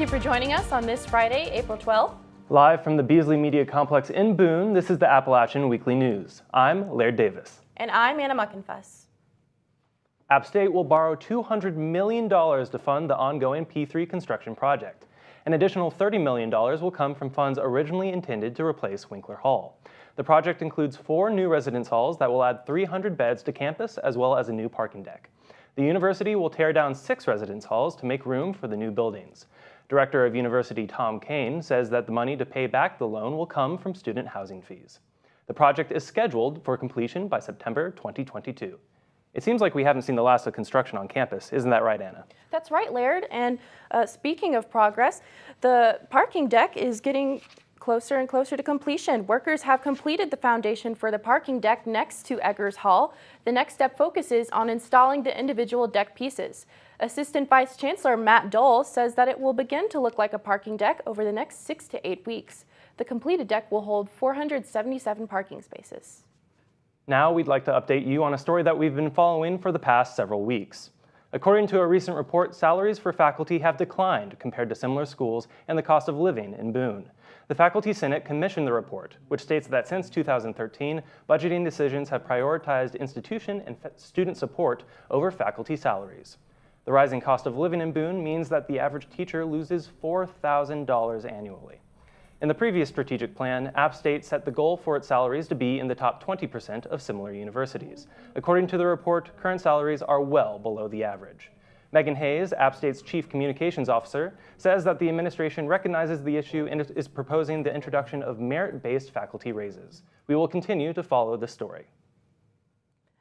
you for joining us on this Friday, April 12th. Live from the Beasley Media Complex in Boone, this is the Appalachian Weekly News. I'm Laird Davis. And I'm Hannah Muckenfuss. App State will borrow $200 million to fund the ongoing P3 construction project. An additional $30 million will come from funds originally intended to replace Winkler Hall. The project includes 4 new residence halls that will add 300 beds to campus as well as a new parking deck. The university will tear down 6 residence halls to make room for the new buildings. Director of University Tom Kane says that the money to pay back the loan will come from student housing fees. The project is scheduled for completion by September 2022. It seems like we haven't seen the last of construction on campus. Isn't that right, Anna? That's right, Laird. And speaking of progress, the parking deck is getting closer and closer to completion. Workers have completed the foundation for the parking deck next to Eggers Hall. The next step focuses on installing the individual deck pieces. Assistant Vice Chancellor Matt Dole says that it will begin to look like a parking deck over the next 6 to 8 weeks. The completed deck will hold 477 parking spaces. Now we'd like to update you on a story that we've been following for the past several weeks. According to a recent report, salaries for faculty have declined compared to similar schools and the cost of living in Boone. The Faculty Senate commissioned the report, which states that since 2013, budgeting decisions have prioritized institution and student support over faculty salaries. The rising cost of living in Boone means that the average teacher loses $4,000 annually. In the previous strategic plan, App State set the goal for its salaries to be in the top 20% of similar universities. According to the report, current salaries are well below the average. Megan Hayes, App State's Chief Communications Officer, says that the administration recognizes the issue and is proposing the introduction of merit-based faculty raises. We will continue to follow the story.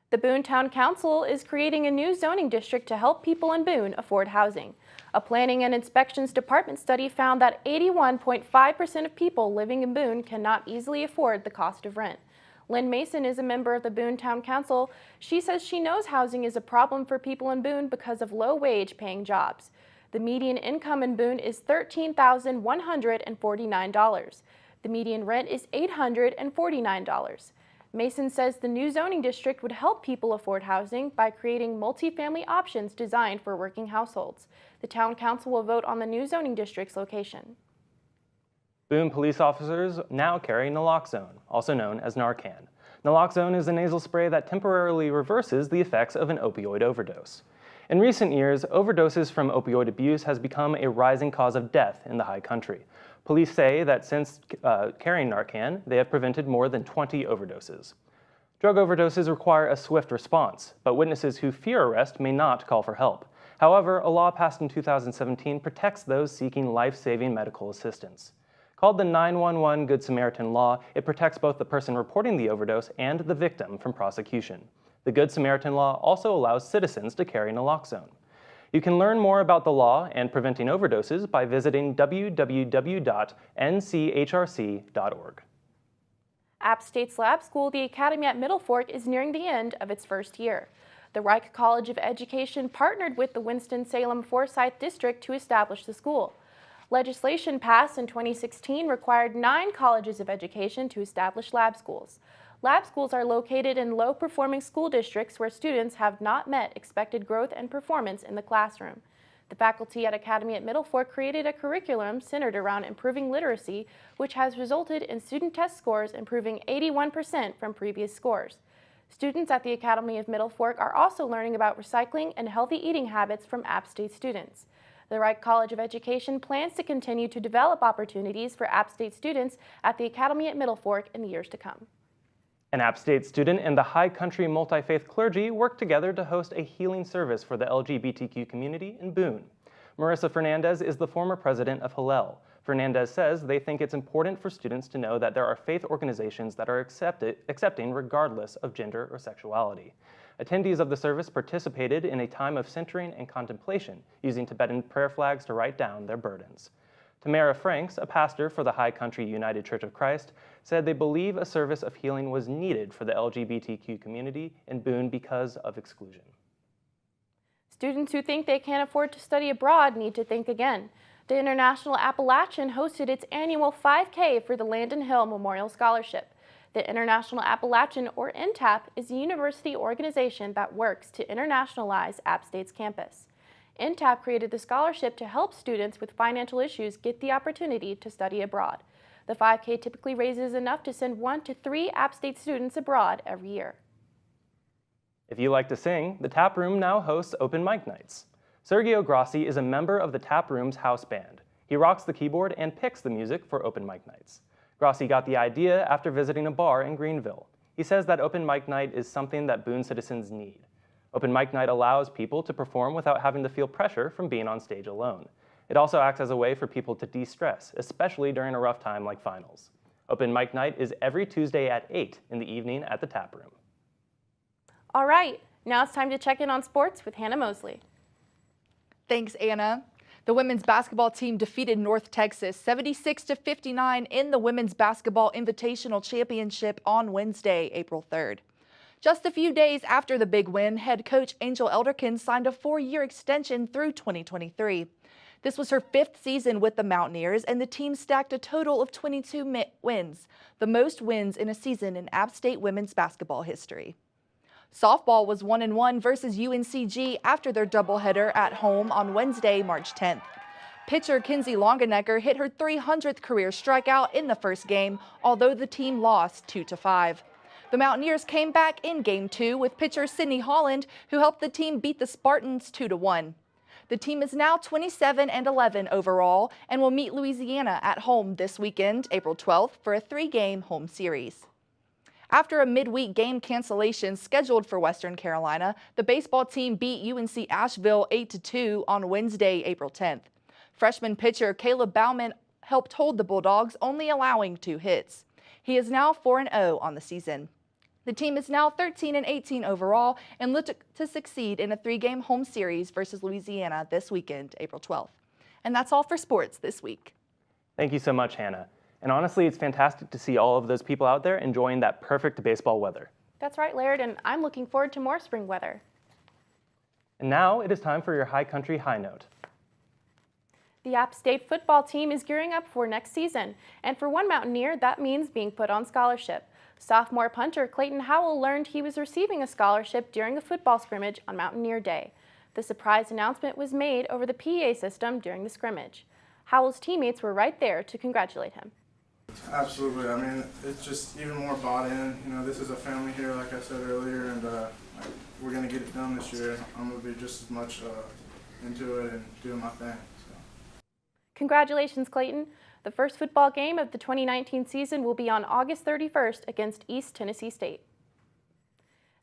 The Boone Town Council is creating a new zoning district to help people in Boone afford housing. A Planning and Inspections Department study found that 81.5% of people living in Boone cannot easily afford the cost of rent. Lynn Mason is a member of the Boone Town Council. She says she knows housing is a problem for people in Boone because of low-wage paying jobs. The median income in Boone is $13,149. The median rent is $849. Mason says the new zoning district would help people afford housing by creating multifamily options designed for working households. The town council will vote on the new zoning district's location. Boone police officers now carry Naloxone, also known as Narcan. Naloxone is a nasal spray that temporarily reverses the effects of an opioid overdose. In recent years, overdoses from opioid abuse has become a rising cause of death in the high country. Police say that since carrying Narcan, they have prevented more than 20 overdoses. Drug overdoses require a swift response, but witnesses who fear arrest may not call for help. However, a law passed in 2017 protects those seeking life-saving medical assistance. Called the 911 Good Samaritan Law, it protects both the person reporting the overdose and the victim from prosecution. The Good Samaritan Law also allows citizens to carry Naloxone. You can learn more about the law and preventing overdoses by visiting www.nchrc.org. App State's lab school, the Academy at Middle Fork, is nearing the end of its first year. The Reich College of Education partnered with the Winston-Salem-Forsyth District to establish the school. Legislation passed in 2016 required 9 colleges of education to establish lab schools. Lab schools are located in low-performing school districts where students have not met expected growth and performance in the classroom. The faculty at Academy at Middle Fork created a curriculum centered around improving literacy, which has resulted in student test scores improving 81% from previous scores. Students at the Academy of Middle Fork are also learning about recycling and healthy eating habits from App State students. The Reich College of Education plans to continue to develop opportunities for App State students at the Academy at Middle Fork in the years to come. An App State student and the High Country Multi-Faith clergy worked together to host a healing service for the LGBTQ community in Boone. Marissa Fernandez is the former president of Hillel. Fernandez says they think it's important for students to know that there are faith organizations that are accepting regardless of gender or sexuality. Attendees of the service participated in a time of centering and contemplation, using Tibetan prayer flags to write down their burdens. Tamara Franks, a pastor for the High Country United Church of Christ, said they believe a service of healing was needed for the LGBTQ community in Boone because of exclusion. Students who think they can't afford to study abroad need to think again. The International Appalachian hosted its annual 5K for the Landon Hill Memorial Scholarship. The International Appalachian, or NTAP, is a university organization that works to internationalize App State's campus. NTAP created the scholarship to help students with financial issues get the opportunity to study abroad. The 5K typically raises enough to send 1 to 3 App State students abroad every year. If you like to sing, the Tap Room now hosts open mic nights. Sergio Grossi is a member of the Tap Room's house band. He rocks the keyboard and picks the music for open mic nights. Grossi got the idea after visiting a bar in Greenville. He says that open mic night is something that Boone citizens need. Open mic night allows people to perform without having to feel pressure from being on stage alone. It also acts as a way for people to de-stress, especially during a rough time like finals. Open mic night is every Tuesday at 8 in the evening at the Tap Room. All right, now it's time to check in on sports with Hannah Moseley. Thanks, Anna. The women's basketball team defeated North Texas 76-59 in the Women's Basketball Invitational Championship on Wednesday, April 3rd. Just a few days after the big win, head coach Angel Elderkin signed a 4-year extension through 2023. This was her 5th season with the Mountaineers, and the team stacked a total of 22 wins, the most wins in a season in App State women's basketball history. Softball was 1-1 versus UNCG after their doubleheader at home on Wednesday, March 10th. Pitcher Kinsey Longenecker hit her 300th career strikeout in the first game, although the team lost 2-5. The Mountaineers came back in Game 2 with pitcher Sydney Holland, who helped the team beat the Spartans 2-1. The team is now 27-11 overall and will meet Louisiana at home this weekend, April 12th, for a 3-game home series. After a midweek game cancellation scheduled for Western Carolina, the baseball team beat UNC Asheville 8-2 on Wednesday, April 10th. Freshman pitcher Caleb Bauman helped hold the Bulldogs, only allowing 2 hits. He is now 4-0 on the season. The team is now 13-18 overall and look to succeed in a 3-game home series versus Louisiana this weekend, April 12th. And that's all for sports this week. Thank you so much, Hannah. And honestly, it's fantastic to see all of those people out there enjoying that perfect baseball weather. That's right, Laird, and I'm looking forward to more spring weather. And now it is time for your High Country High Note. The App State football team is gearing up for next season, and for one Mountaineer, that means being put on scholarship. Sophomore punter Clayton Howell learned he was receiving a scholarship during a football scrimmage on Mountaineer Day. The surprise announcement was made over the PA system during the scrimmage. Howell's teammates were right there to congratulate him. Absolutely. I mean, it's just even more bought in. You know, this is a family here, like I said earlier, and we're going to get it done this year. I'm going to be just as much into it and doing my thing. So. Congratulations, Clayton. The first football game of the 2019 season will be on August 31st against East Tennessee State.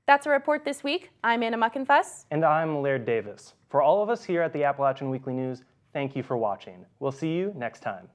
That's a report this week. I'm Hannah Muckenfuss. And I'm Laird Davis. For all of us here at the Appalachian Weekly News, thank you for watching. We'll see you next time.